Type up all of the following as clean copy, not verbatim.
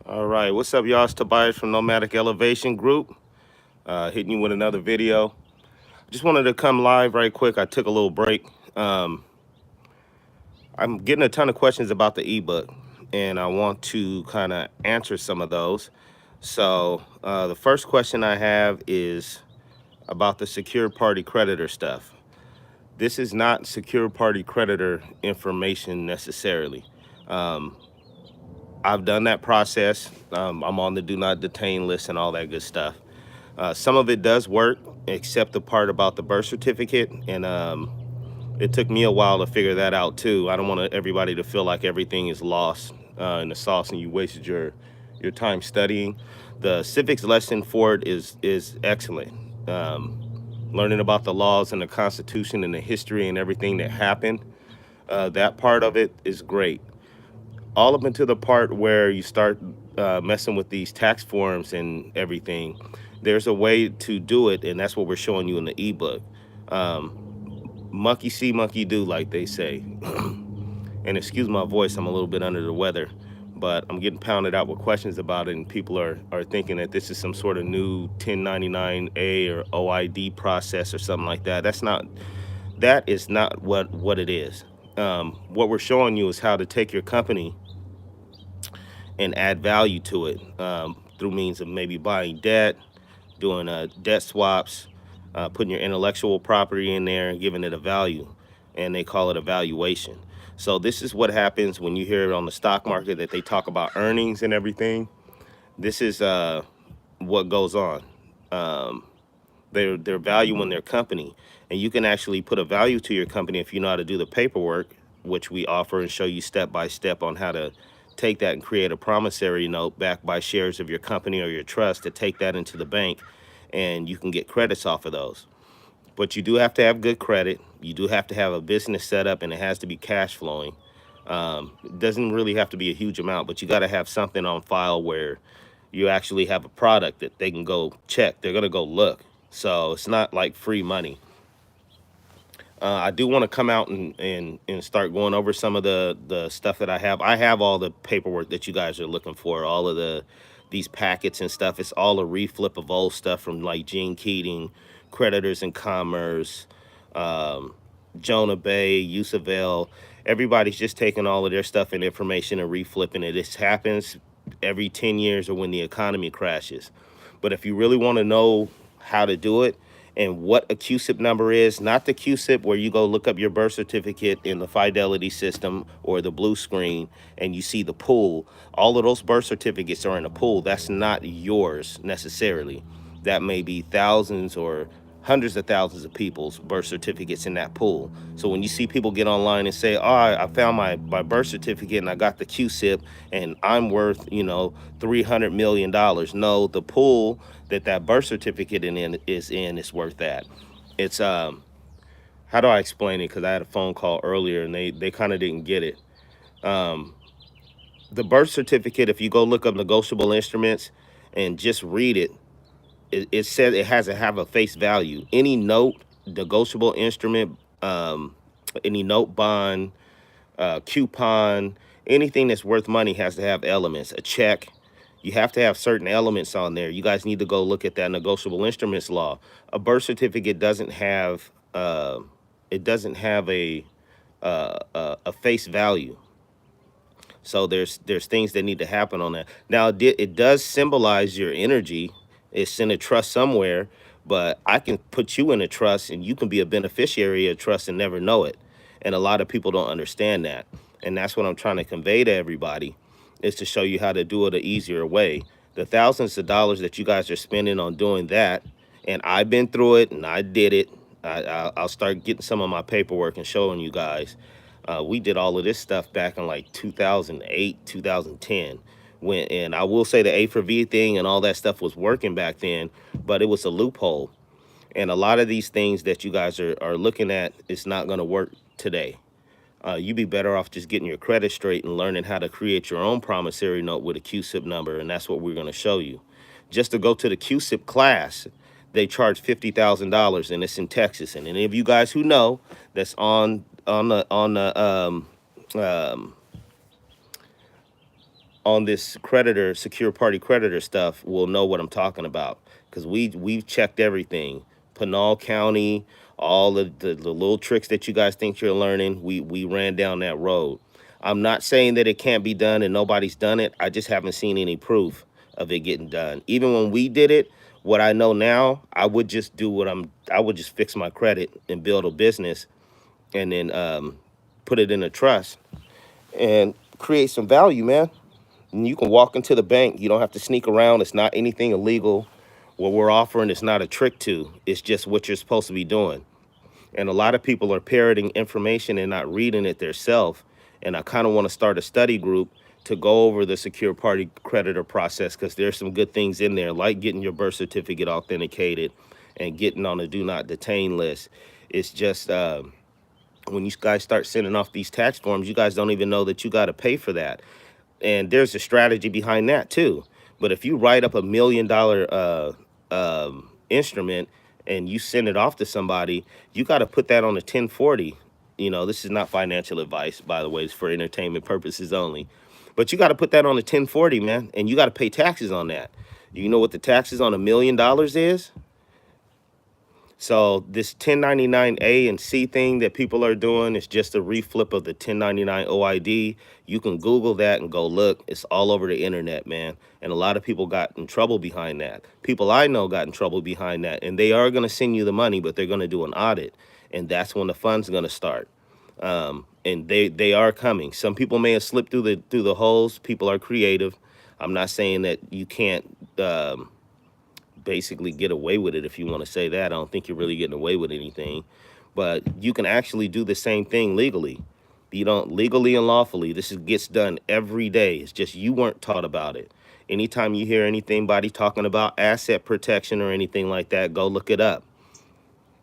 All right, what's up, y'all? It's Tobias from Noematic Elevation Group, hitting you with another video. Just wanted to come live right quick. I took a little break. I'm getting a ton of questions about the ebook, and I want to kind of answer some of those. So the first question I have is about the secure party creditor stuff. This is not secure party creditor information necessarily. I've done that process. I'm on the do not detain list and all that good stuff. Some of it does work, except the part about the birth certificate. And it took me a while to figure that out too. I don't want everybody to feel like everything is lost in the sauce and you wasted your time studying. The civics lesson for it is excellent. Learning about the laws and the Constitution and the history and everything that happened. That part of it is great. All up into the part where you start messing with these tax forms and everything, there's a way to do it, and that's what we're showing you in the ebook. Monkey see, monkey do, like they say. And excuse my voice, I'm a little bit under the weather, but I'm getting pounded out with questions about it, and people are thinking that this is some sort of new 1099A or OID process or something like that. That is not what it is. What we're showing you is how to take your company and add value to it through means of maybe buying debt, doing debt swaps, putting your intellectual property in there and giving it a value, and they call it a valuation. So this is what happens when you hear on the stock market that they talk about earnings and everything. This is what goes on. They're valuing their company, and you can actually put a value to your company if you know how to do the paperwork, which we offer and show you step by step on how to take that and create a promissory note backed by shares of your company or your trust to take that into the bank, and you can get credits off of those. But you do have to have good credit. You do have to have a business set up, and it has to be cash flowing. It doesn't really have to be a huge amount, but you got to have something on file where you actually have a product that they can go check. They're going to go look. So it's not like free money. I do want to come out and start going over some of the stuff that I have. I have all the paperwork that you guys are looking for, all of these packets and stuff. It's all a reflip of old stuff from like Gene Keating, Creditors in Commerce, Jonah Bay, Yusavell. Everybody's just taking all of their stuff and information and reflipping it. This happens every 10 years or when the economy crashes. But if you really want to know how to do it and what a Cusip number is, not the Cusip where you go look up your birth certificate in the Fidelity system or the blue screen and you see the pool. All of those birth certificates are in a pool. That's not yours necessarily. That may be thousands or hundreds of thousands of people's birth certificates in that pool. So when you see people get online and say, oh, I found my birth certificate and I got the Cusip and I'm worth, $300 million. No, the pool that birth certificate is worth that. It's, how do I explain it? Because I had a phone call earlier and they kind of didn't get it. The birth certificate, if you go look up negotiable instruments and just read it, it says it has to have a face value. Any note, negotiable instrument, any note, bond, coupon, anything that's worth money has to have elements. A check, you have to have certain elements on there. You guys need to go look at that negotiable instruments law. A birth certificate doesn't have a face value. So there's things that need to happen on that. Now it does symbolize your energy. It's in a trust somewhere, but I can put you in a trust and you can be a beneficiary of trust and never know it. And a lot of people don't understand that. And that's what I'm trying to convey to everybody, is to show you how to do it an easier way. The thousands of dollars that you guys are spending on doing that, and I've been through it and I did it. I'll start getting some of my paperwork and showing you guys. We did all of this stuff back in like 2008, 2010. And I will say the A for V thing and all that stuff was working back then, but it was a loophole. And a lot of these things that you guys are looking at, it's not going to work today. You'd be better off just getting your credit straight and learning how to create your own promissory note with a Cusip number, and that's what we're going to show you. Just to go to the Cusip class, they charge $50,000, and it's in Texas. And any of you guys who know that's on the on this creditor, secure party creditor stuff will know what I'm talking about, because we've checked everything. Pinal County, all the little tricks that you guys think you're learning, we ran down that road. I'm not saying that it can't be done and nobody's done it. I just haven't seen any proof of it getting done. Even when we did it, what I know now, I would just do I would just fix my credit and build a business, and then put it in a trust and create some value, man. And you can walk into the bank. You don't have to sneak around. It's not anything illegal. What we're offering is not a trick to. It's just what you're supposed to be doing. And a lot of people are parroting information and not reading it themselves. And I kind of want to start a study group to go over the secure party creditor process, because there's some good things in there, like getting your birth certificate authenticated and getting on a do not detain list. It's just when you guys start sending off these tax forms, you guys don't even know that you got to pay for that. And there's a strategy behind that too. But if you write up $1 million instrument and you send it off to somebody, you got to put that on a 1040. You know, this is not financial advice, by the way. It's for entertainment purposes only. But you got to put that on a 1040, man, and you got to pay taxes on that. You know what the taxes on $1 million is? So this 1099A and C thing that people are doing is just a reflip of the 1099 OID. You can Google that and go look. It's all over the internet, man. And a lot of people got in trouble behind that. People I know got in trouble behind that. And they are going to send you the money, but they're going to do an audit. And that's when the funds are going to start. And they are coming. Some people may have slipped through the holes. People are creative. I'm not saying that you can't basically get away with it, if you want to say that. I don't think you're really getting away with anything, but you can actually do the same thing legally. You don't legally and lawfully. Gets done every day. It's just you weren't taught about it. Anytime you hear anybody talking about asset protection or anything like that, go look it up.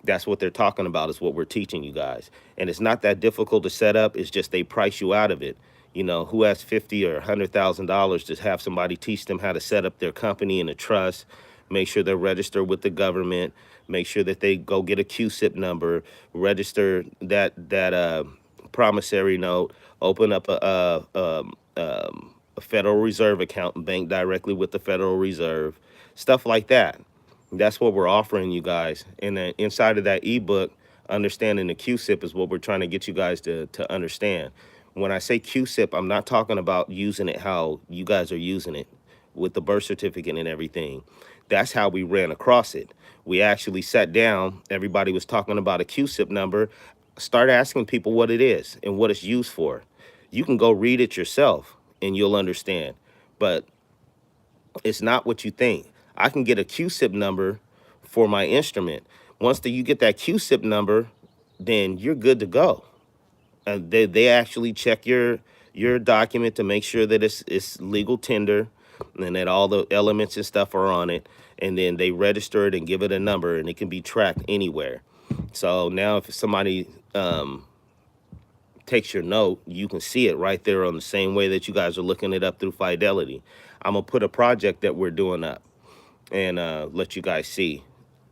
That's what they're talking about, is what we're teaching you guys. And it's not that difficult to set up. It's just they price you out of it. You know, who has $50,000 or $100,000 to have somebody teach them how to set up their company in a trust, make sure they're registered with the government, make sure that they go get a Cusip number, register that promissory note, open up a Federal Reserve account and bank directly with the Federal Reserve, stuff like that. That's what we're offering you guys. And then inside of that ebook, understanding the Cusip is what we're trying to get you guys to understand. When I say Cusip, I'm not talking about using it how you guys are using it with the birth certificate and everything. That's how we ran across it. We actually sat down, everybody was talking about a Cusip number, start asking people what it is and what it's used for. You can go read it yourself and you'll understand. But it's not what you think. I can get a Cusip number for my instrument. Once you get that Cusip number, then you're good to go. And they actually check your document to make sure that it's legal tender and that all the elements and stuff are on it. And then they register it and give it a number, and it can be tracked anywhere. So now if somebody takes your note, you can see it right there on the same way that you guys are looking it up through Fidelity. I'm going to put a project that we're doing up and let you guys see.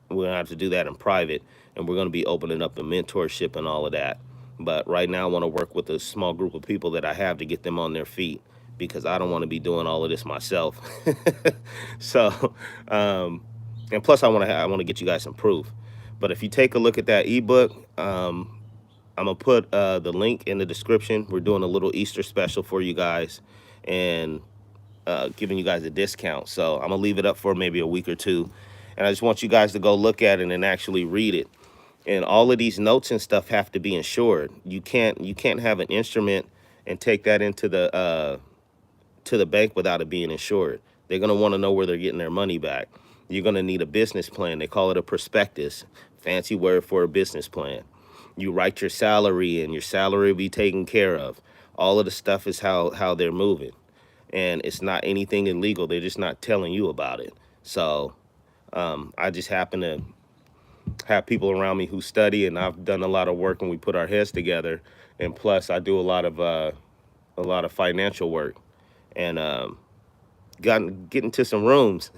We're going to have to do that in private, and we're going to be opening up a mentorship and all of that. But right now I want to work with a small group of people that I have to get them on their feet, because I don't want to be doing all of this myself. So, and plus I want to get you guys some proof. But if you take a look at that ebook, I'm going to put the link in the description. We're doing a little Easter special for you guys and giving you guys a discount. So I'm going to leave it up for maybe a week or two. And I just want you guys to go look at it and actually read it. And all of these notes and stuff have to be insured. You can't have an instrument and take that into the bank without it being insured. They're going to want to know where they're getting their money back. You're going to need a business plan. They call it a prospectus, fancy word for a business plan. You write your salary, and your salary will be taken care of. All of the stuff is how they're moving. And it's not anything illegal. They're just not telling you about it. So I just happen to have people around me who study, and I've done a lot of work, and we put our heads together. And plus I do a lot of financial work, and get into some rooms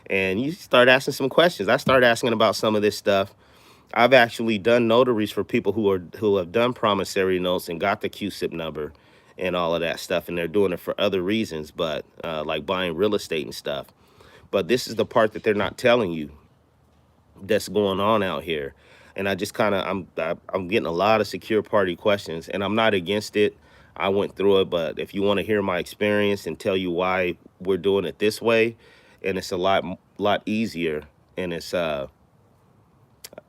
and you start asking some questions. I start asking about some of this stuff. I've actually done notaries for people who have done promissory notes and got the Cusip number, and all of that stuff, and they're doing it for other reasons, but like buying real estate and stuff. But this is the part that they're not telling you that's going on out here. And I just kind of I'm getting a lot of secure party questions, and I'm not against it. I went through it, but if you want to hear my experience and tell you why we're doing it this way, and it's a lot easier, and it's a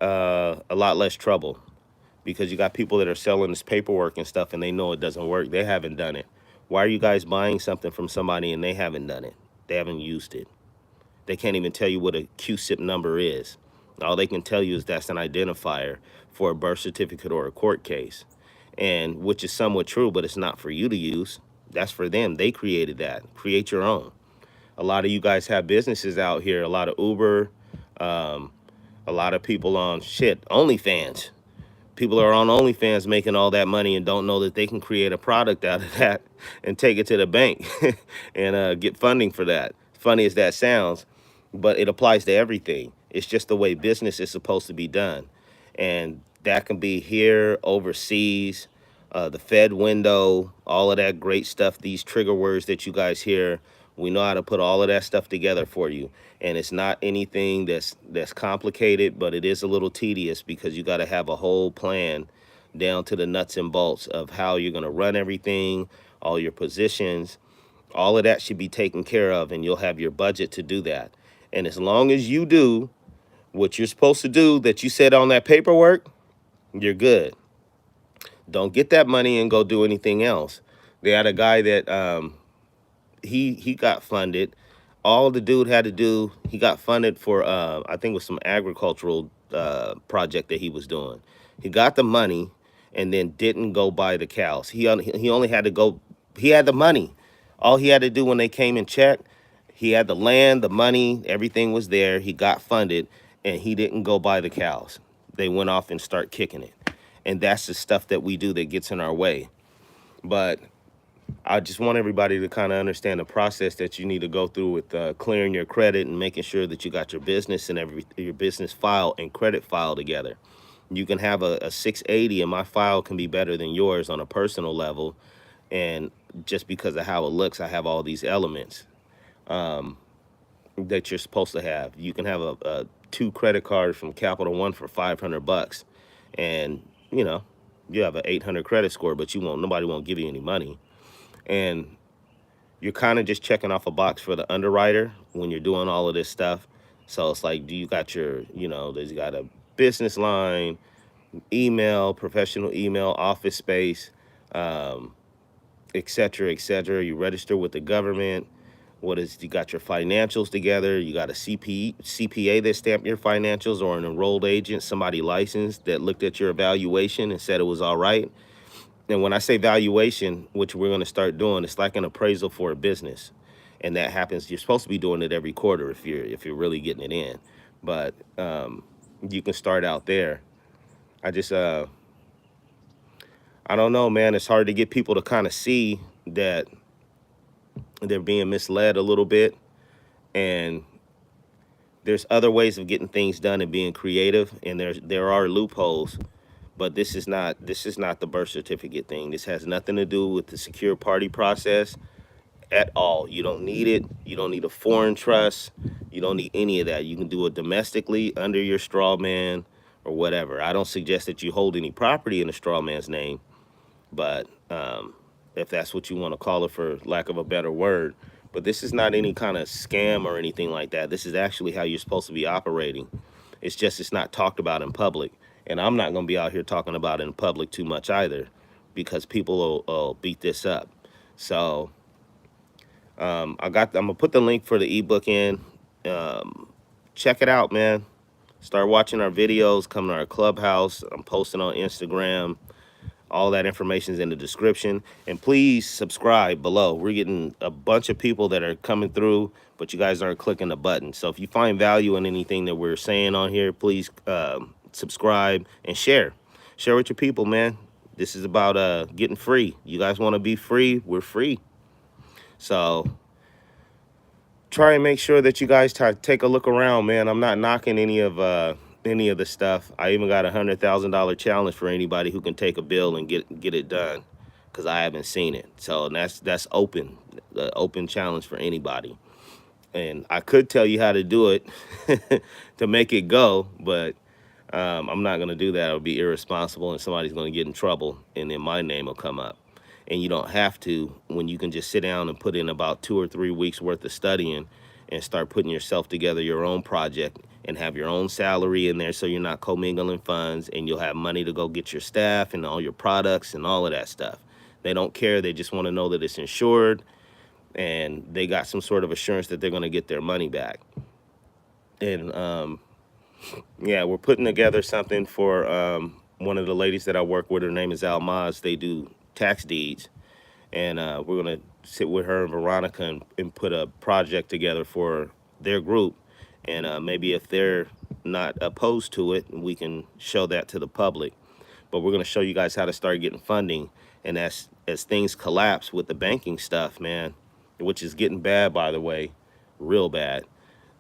lot less trouble, because you got people that are selling this paperwork and stuff, and they know it doesn't work. They haven't done it. Why are you guys buying something from somebody and they haven't done it? They haven't used it. They can't even tell you what a Cusip number is. All they can tell you is that's an identifier for a birth certificate or a court case, and which is somewhat true, but it's not for you to use. That's for them. They created that. Create your own. A lot of you guys have businesses out here, a lot of Uber, a lot of people on OnlyFans. People are on OnlyFans making all that money and don't know that they can create a product out of that and take it to the bank and get funding for that. Funny as that sounds, but it applies to everything. It's just the way business is supposed to be done. And that can be here, overseas, the Fed window, all of that great stuff, these trigger words that you guys hear. We know how to put all of that stuff together for you. And it's not anything that's complicated, but it is a little tedious, because you got to have a whole plan down to the nuts and bolts of how you're going to run everything, all your positions. All of that should be taken care of, and you'll have your budget to do that. And as long as you do what you're supposed to do that you said on that paperwork, you're good. Don't get that money and go do anything else. They had a guy that he got funded. All the dude had to do, he got funded for I think it was some agricultural project that he was doing. He got the money and then didn't go buy the cows. He only had to go, he had the money. All he had to do when they came and checked, he had the land, the money, everything was there. He got funded, and he didn't go buy the cows. They went off and start kicking it. And that's the stuff that we do that gets in our way. But I just want everybody to kind of understand the process that you need to go through with clearing your credit and making sure that you got your business and your business file and credit file together. You can have a 680, and my file can be better than yours on a personal level. And just because of how it looks, I have all these elements that you're supposed to have. You can have a 2 credit cards from Capital One for $500, and you know you have an 800 credit score, but nobody won't give you any money. And you're kind of just checking off a box for the underwriter when you're doing all of this stuff. So it's like, do you got your, there's got a business line, email, professional email, office space, et cetera, et cetera. You register with the government. You got your financials together. You got a CPA that stamped your financials, or an enrolled agent, somebody licensed that looked at your evaluation and said it was all right. And when I say valuation, which we're going to start doing, it's like an appraisal for a business. And that happens, you're supposed to be doing it every quarter if you're really getting it in. But you can start out there. I don't know, man. It's hard to get people to kind of see that they're being misled a little bit. And there's other ways of getting things done and being creative. And there are loopholes. But this is not the birth certificate thing. This has nothing to do with the secure party process at all. You don't need it. You don't need a foreign trust. You don't need any of that. You can do it domestically under your straw man or whatever. I don't suggest that you hold any property in a straw man's name, but if that's what you want to call it, for lack of a better word. But this is not any kind of scam or anything like that. This is actually how you're supposed to be operating. It's not talked about in public. And I'm not going to be out here talking about it in public too much either, because people will beat this up. So I'm going to put the link for the ebook in. Check it out, man. Start watching our videos, come to our clubhouse. I'm posting on Instagram. All that information is in the description. And please subscribe below. We're getting a bunch of people that are coming through, but you guys aren't clicking the button. So if you find value in anything that we're saying on here, please subscribe and share with your people, man. This is about getting free. You guys want to be free? We're free. So try and make sure that you guys take a look around, man. I'm not knocking any of the stuff. I even got $100,000 challenge for anybody who can take a bill and get it done. because I haven't seen it. So that's open, the open challenge for anybody. And I could tell you how to do it to make it go, but I'm not going to do that. It would be irresponsible, and somebody's going to get in trouble, and then my name will come up. And you don't have to, when you can just sit down and put in about 2 or 3 weeks worth of studying and start putting yourself together your own project and have your own salary in there, so you're not commingling funds, and you'll have money to go get your staff and all your products and all of that stuff. They don't care. They just want to know that it's insured and they got some sort of assurance that they're going to get their money back. And yeah, we're putting together something for one of the ladies that I work with. Her name is Almaz. They do tax deeds, and we're going to sit with her and Veronica and put a project together for their group. And maybe if they're not opposed to it, we can show that to the public. But we're going to show you guys how to start getting funding. And as things collapse with the banking stuff, man, which is getting bad, by the way, real bad.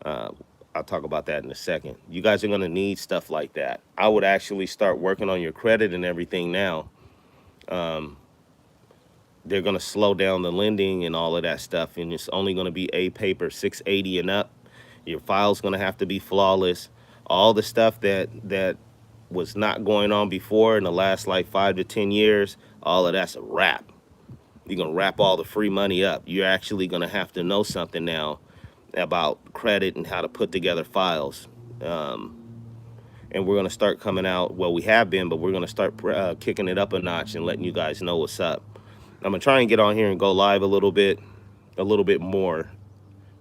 I'll talk about that in a second. You guys are going to need stuff like that. I would actually start working on your credit and everything now. They're going to slow down the lending and all of that stuff, and it's only going to be A paper 680 and up. Your file's going to have to be flawless. All the stuff that was not going on before in the last like 5 to 10 years, all of that's a wrap. You're going to wrap all the free money up. You're actually going to have to know something now about credit and how to put together files. And we're going to start coming out, well, we have been, but we're going to start kicking it up a notch and letting you guys know what's up. I'm going to try and get on here and go live a little bit more,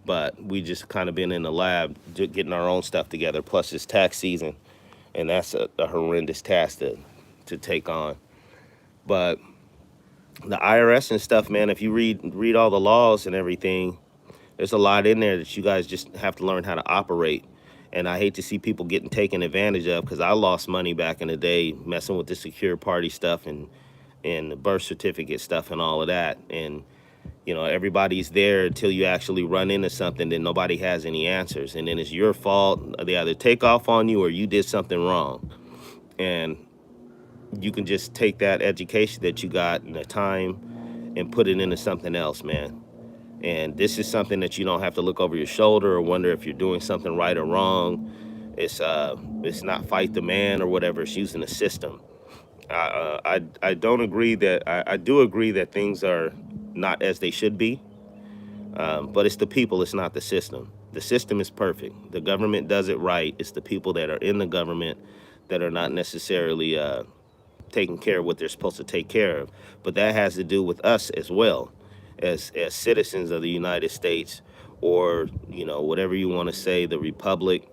but we just kind of been in the lab getting our own stuff together. Plus it's tax season, and that's a horrendous task to take on. But the IRS and stuff, man, if you read all the laws and everything, there's a lot in there that you guys just have to learn how to operate. And I hate to see people getting taken advantage of, because I lost money back in the day messing with the secure party stuff and the birth certificate stuff and all of that. And, you know, everybody's there until you actually run into something, then nobody has any answers. And then it's your fault. They either take off on you or you did something wrong. And you can just take that education that you got and the time and put it into something else, man. And this is something that you don't have to look over your shoulder or wonder if you're doing something right or wrong. It's not fight the man or whatever. It's using the system. I don't agree that I do agree that things are not as they should be, but it's the people. It's not the system. The system is perfect. The government does it right. It's the people that are in the government that are not necessarily taking care of what they're supposed to take care of. But that has to do with us as well, as citizens of the United States, or, you know, whatever you want to say, the Republic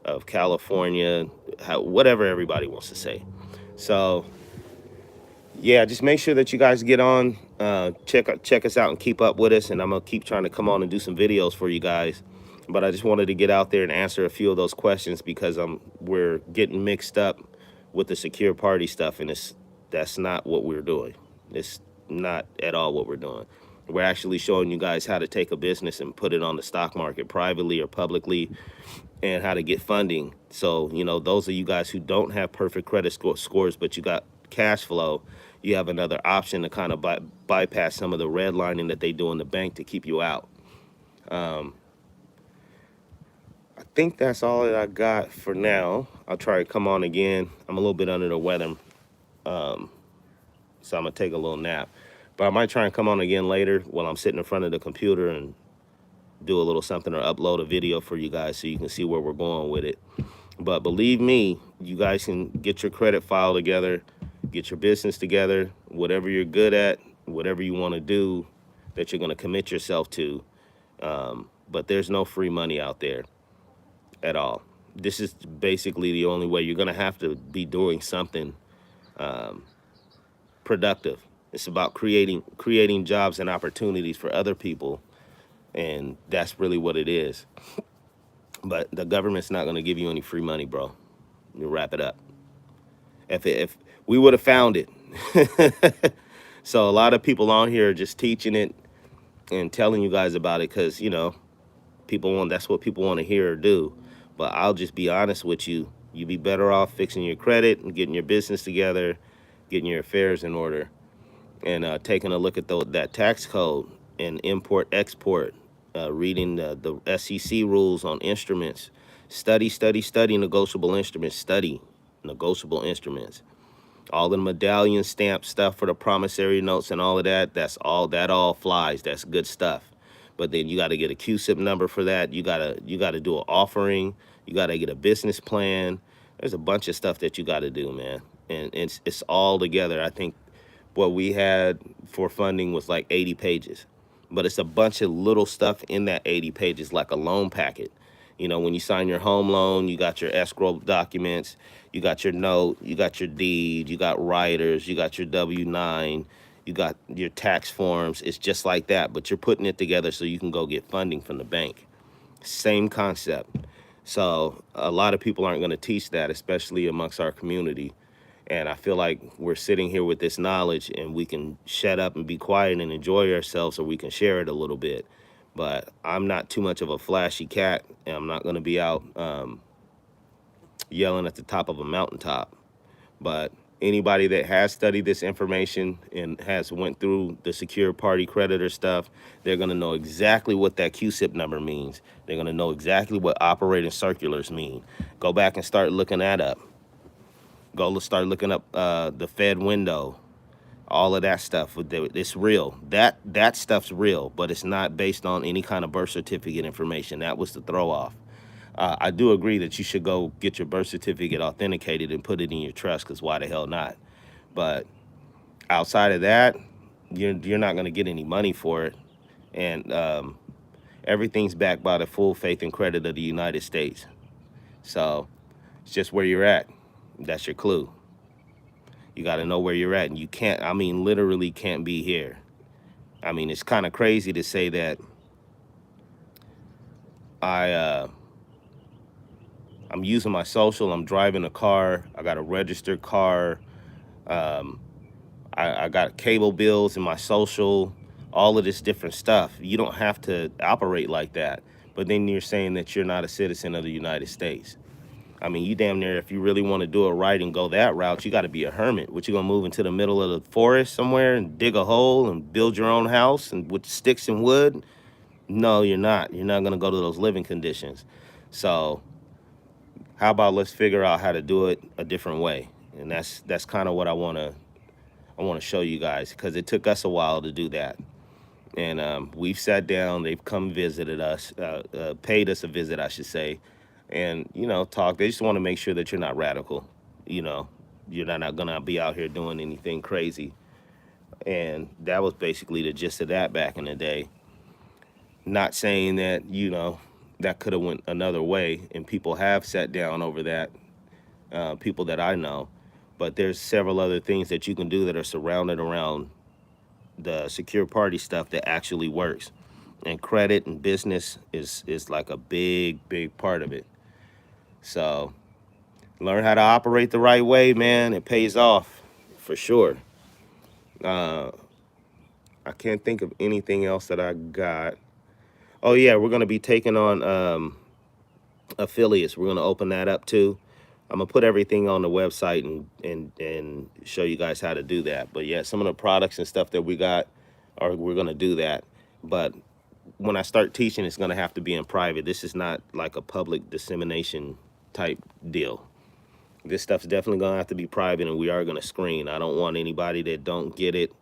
of California, whatever everybody wants to say. So yeah, just make sure that you guys get on, check us out and keep up with us. And I'm gonna keep trying to come on and do some videos for you guys. But I just wanted to get out there and answer a few of those questions, because we're getting mixed up with the secure party stuff, and that's not what we're doing. It's not at all what we're doing. We're actually showing you guys how to take a business and put it on the stock market privately or publicly, and how to get funding. So, you know, those of you guys who don't have perfect credit scores, but you got cash flow, you have another option to kind of bypass some of the redlining that they do in the bank to keep you out. I think that's all that I got for now. I'll try to come on again. I'm a little bit under the weather, so I'm gonna take a little nap. But I might try and come on again later while I'm sitting in front of the computer and do a little something or upload a video for you guys so you can see where we're going with it. But believe me, you guys can get your credit file together, get your business together, whatever you're good at, whatever you want to do that you're going to commit yourself to. But there's no free money out there at all. This is basically the only way. You're going to have to be doing something productive. It's about creating jobs and opportunities for other people, and that's really what it is. But the government's not going to give you any free money, bro. You wrap it up. If we would have found it. So a lot of people on here are just teaching it and telling you guys about it because, you know, that's what people want to hear or do. But I'll just be honest with you. You'd be better off fixing your credit and getting your business together, getting your affairs in order. and taking a look at that tax code and import export, reading the SEC rules on instruments, study negotiable instruments, study negotiable instruments, all the medallion stamp stuff for the promissory notes and all of that. That all flies. That's good stuff. But then you got to get a Cusip number for that. You gotta do an offering. You got to get a business plan. There's a bunch of stuff that you got to do, man. And it's all together. I think what we had for funding was like 80 pages, but it's a bunch of little stuff in that 80 pages, like a loan packet. You know, when you sign your home loan, you got your escrow documents, you got your note, you got your deed, you got writers, you got your W-9, you got your tax forms. It's just like that, but you're putting it together so you can go get funding from the bank. Same concept. So a lot of people aren't going to teach that, especially amongst our community. And I feel like we're sitting here with this knowledge and we can shut up and be quiet and enjoy ourselves, or we can share it a little bit. But I'm not too much of a flashy cat, and I'm not going to be out yelling at the top of a mountaintop. But anybody that has studied this information and has went through the secure party creditor stuff, they're going to know exactly what that Cusip number means. They're going to know exactly what operating circulars mean. Go back and start looking that up. Go start looking up the Fed window, all of that stuff. It's real. That stuff's real, but it's not based on any kind of birth certificate information. That was the throw off. I do agree that you should go get your birth certificate authenticated and put it in your trust, because why the hell not? But outside of that, you're not going to get any money for it. And everything's backed by the full faith and credit of the United States. So it's just where you're at. That's your clue. You got to know where you're at. And you can't, I mean, literally can't be here. I mean, it's kind of crazy to say that I'm using my social, I'm driving a car, I got a registered car, I got cable bills in my social, all of this different stuff. You don't have to operate like that. But then you're saying that you're not a citizen of the United States. I mean, you damn near, if you really want to do it right and go that route, you got to be a hermit. What, you gonna move into the middle of the forest somewhere and dig a hole and build your own house and with sticks and wood? No, you're not. You're not gonna go to those living conditions. So how about let's figure out how to do it a different way? And that's kind of what I want to show you guys, because it took us a while to do that. And we've sat down, they've come visited us, paid us a visit, I should say, and, you know, talk. They just want to make sure that you're not radical. You know, you're not going to be out here doing anything crazy. And that was basically the gist of that back in the day. Not saying that, you know, that could have went another way, and people have sat down over that, people that I know. But there's several other things that you can do that are surrounded around the secure party stuff that actually works. And credit and business is like a big part of it. So learn how to operate the right way, man. It pays off for sure. I can't think of anything else that I got. Oh yeah, we're gonna be taking on affiliates. We're gonna open that up too. I'm gonna put everything on the website and show you guys how to do that. But yeah, some of the products and stuff that we got, we're gonna do that. But when I start teaching, it's gonna have to be in private. This is not like a public dissemination type deal. This stuff's definitely gonna have to be private, and we are gonna screen. I don't want anybody that don't get it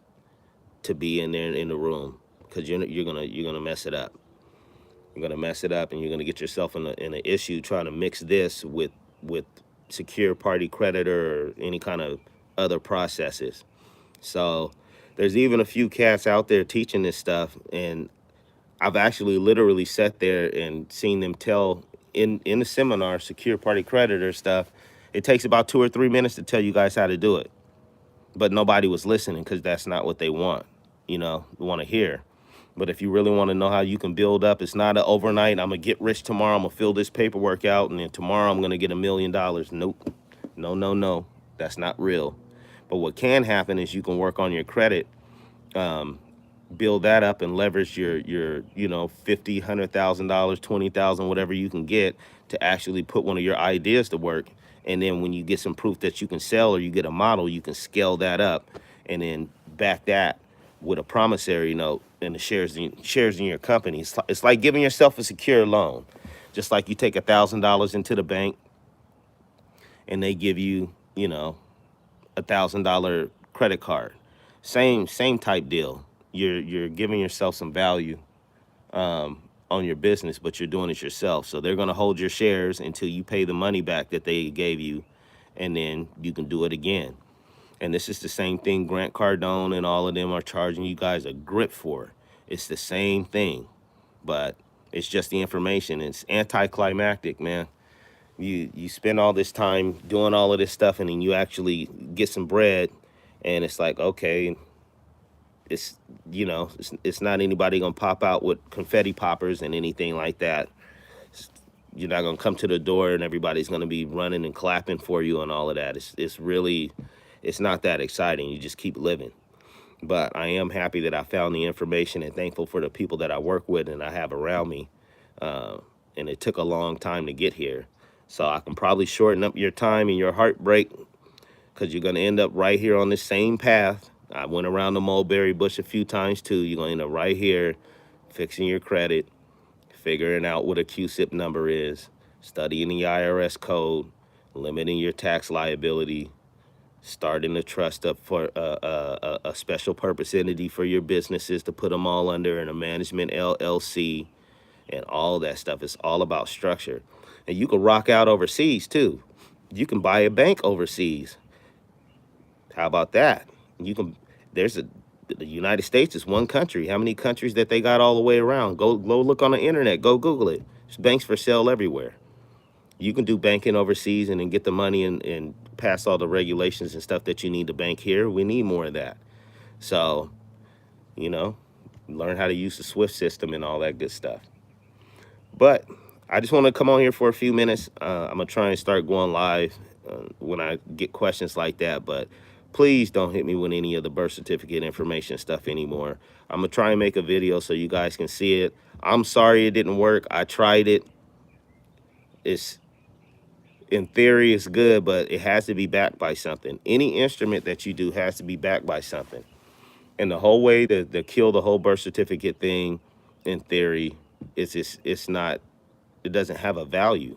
to be in there in the room, because you're gonna mess it up. You're gonna mess it up, and you're gonna get yourself in an issue trying to mix this with secure party creditor or any kind of other processes. So there's even a few cats out there teaching this stuff, and I've actually literally sat there and seen them tell in the seminar, secure party creditor stuff, it takes about 2 or 3 minutes to tell you guys how to do it. But nobody was listening, because that's not what they want, you know, want to hear. But if you really want to know how you can build up, it's not an overnight, I'm going to get rich tomorrow, I'm going to fill this paperwork out, and then tomorrow I'm going to get $1 million. Nope. No. That's not real. But what can happen is you can work on your credit, build that up and leverage your you know, $50,000, $100,000, $20,000, whatever you can get, to actually put one of your ideas to work. And then when you get some proof that you can sell, or you get a model, you can scale that up and then back that with a promissory note and the shares in your company. It's like giving yourself a secure loan. Just like you take $1,000 into the bank and they give you, you know, $1,000 credit card. Same type deal. You're giving yourself some value on your business, but you're doing it yourself. So they're gonna hold your shares until you pay the money back that they gave you, and then you can do it again. And this is the same thing Grant Cardone and all of them are charging you guys a grip for. It's the same thing, but it's just the information. It's anticlimactic, man. You spend all this time doing all of this stuff, and then you actually get some bread, and it's like, okay, it's, you know, it's not anybody gonna pop out with confetti poppers and anything like that. You're not gonna come to the door and everybody's gonna be running and clapping for you and all of that. It's really, it's not that exciting. You just keep living. But I am happy that I found the information and thankful for the people that I work with and I have around me. And it took a long time to get here. So I can probably shorten up your time and your heartbreak, because you're going to end up right here on this same path. I went around the mulberry bush a few times too. You're going to end up right here, fixing your credit, figuring out what a Cusip number is, studying the IRS code, limiting your tax liability, starting a trust up for a special purpose entity for your businesses to put them all under, and a management LLC, and all that stuff. It's all about structure. And you can rock out overseas too. You can buy a bank overseas. How about that? You can, there's a, the United States is one country. How many countries that they got all the way around? Go look on the internet, go Google it. There's banks for sale everywhere. You can do banking overseas and then get the money and pass all the regulations and stuff that you need to bank here. We need more of that. So, you know, learn how to use the SWIFT system and all that good stuff. But I just want to come on here for a few minutes. I'm going to try and start going live when I get questions like that. But please don't hit me with any of the birth certificate information stuff anymore. I'm going to try and make a video so you guys can see it. I'm sorry it didn't work. I tried it. It's, in theory, it's good, but it has to be backed by something. Any instrument that you do has to be backed by something. And the whole way to kill the whole birth certificate thing, in theory, it's not, it doesn't have a value.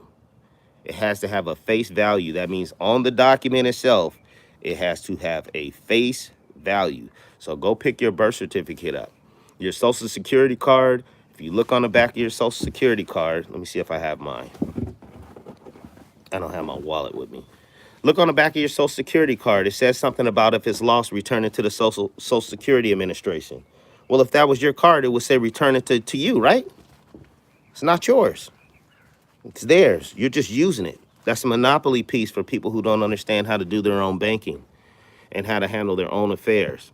It has to have a face value. That means on the document itself, it has to have a face value. So go pick your birth certificate up. Your social security card, if you look on the back of your social security card, let me see if I have mine. I don't have my wallet with me. Look on the back of your social security card. It says something about if it's lost, return it to the Social Security Administration. Well, if that was your card, it would say return it to you, right? It's not yours. It's theirs. You're just using it. That's a monopoly piece for people who don't understand how to do their own banking and how to handle their own affairs.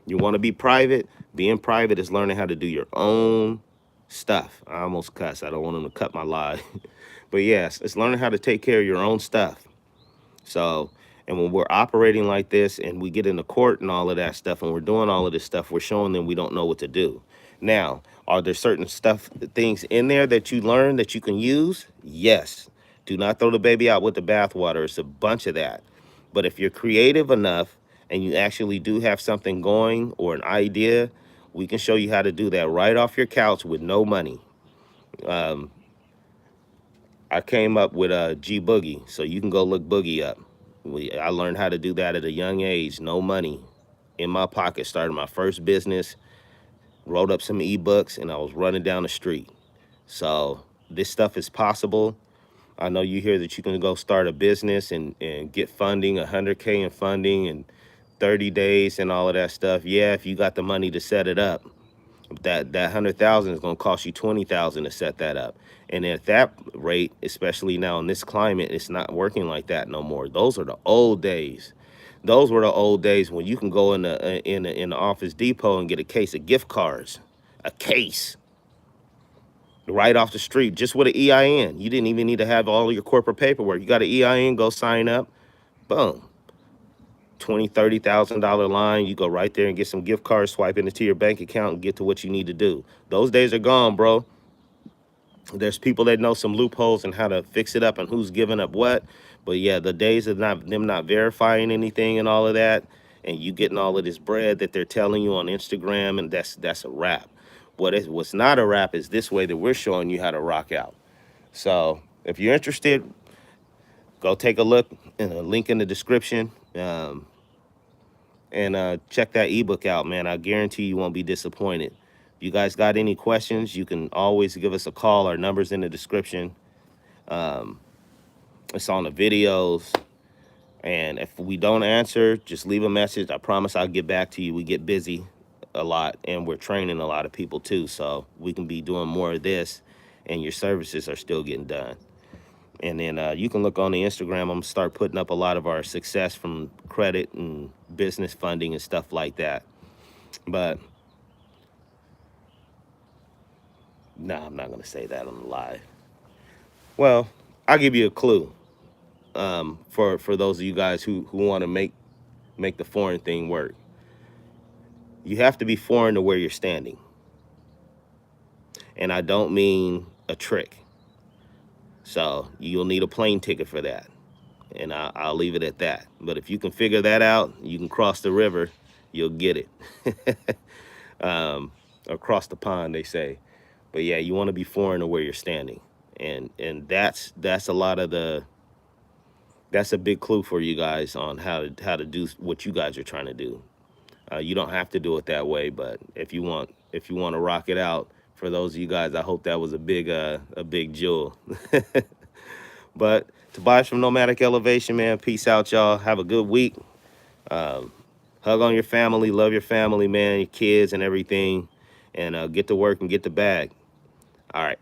You want to be private? Being private is learning how to do your own stuff. I almost cuss. I don't want them to cut my lie. But yes, it's learning how to take care of your own stuff. So, and when we're operating like this and we get into court and all of that stuff and we're doing all of this stuff, we're showing them we don't know what to do. Now, are there certain things in there that you learn that you can use? Yes. Do not throw the baby out with the bathwater. It's a bunch of that. But if you're creative enough and you actually do have something going or an idea, we can show you how to do that right off your couch with no money. I came up with a G Boogie, so you can go look Boogie up. I learned how to do that at a young age, no money in my pocket. Started my first business, wrote up some ebooks, and I was running down the street. So this stuff is possible. I know you hear that you can go start a business and get funding, 100K in funding in 30 days and all of that stuff. Yeah, if you got the money to set it up. That 100,000 is going to cost you 20,000 to set that up. And at that rate, especially now in this climate, it's not working like that no more. Those are the old days. Those were the old days when you can go in the Office Depot and get a case of gift cards, a case right off the street, just with an EIN. You didn't even need to have all your corporate paperwork. You got an EIN, go sign up, boom. $20,000-$30,000 line, you go right there and get some gift cards, swipe it into your bank account and get to what you need to do. Those days are gone, bro. There's people that know some loopholes and how to fix it up and who's giving up what. But yeah, the days of them not verifying anything and all of that, and you getting all of this bread that they're telling you on Instagram, and that's a wrap. What's not a wrap is this way that we're showing you how to rock out. So if you're interested, go take a look in a link in the description, and check that ebook out, man. I guarantee you won't be disappointed. If you guys got any questions, you can always give us a call. Our number's in the description. It's on the videos. And if we don't answer, just leave a message. I promise I'll get back to you. We get busy a lot, and we're training a lot of people too. So we can be doing more of this, and your services are still getting done. And then you can look on the Instagram. I'm going to start putting up a lot of our success from credit and business funding and stuff like that. But no, I'm not going to say that on the live. Well, I'll give you a clue for those of you guys who want to make the foreign thing work. You have to be foreign to where you're standing. And I don't mean a trick. So you'll need a plane ticket for that. And I'll leave it at that. But if you can figure that out, you can cross the river, you'll get it. Across the pond, they say. But yeah, you want to be foreign to where you're standing. And that's a lot of that's a big clue for you guys on how to do what you guys are trying to do. You don't have to do it that way, but if you want to rock it out, for those of you guys, I hope that was a big jewel. But Tobias from Noematic Elevation, man, peace out, y'all. Have a good week. Hug on your family, love your family, man, your kids and everything, and get to work and get the bag. All right.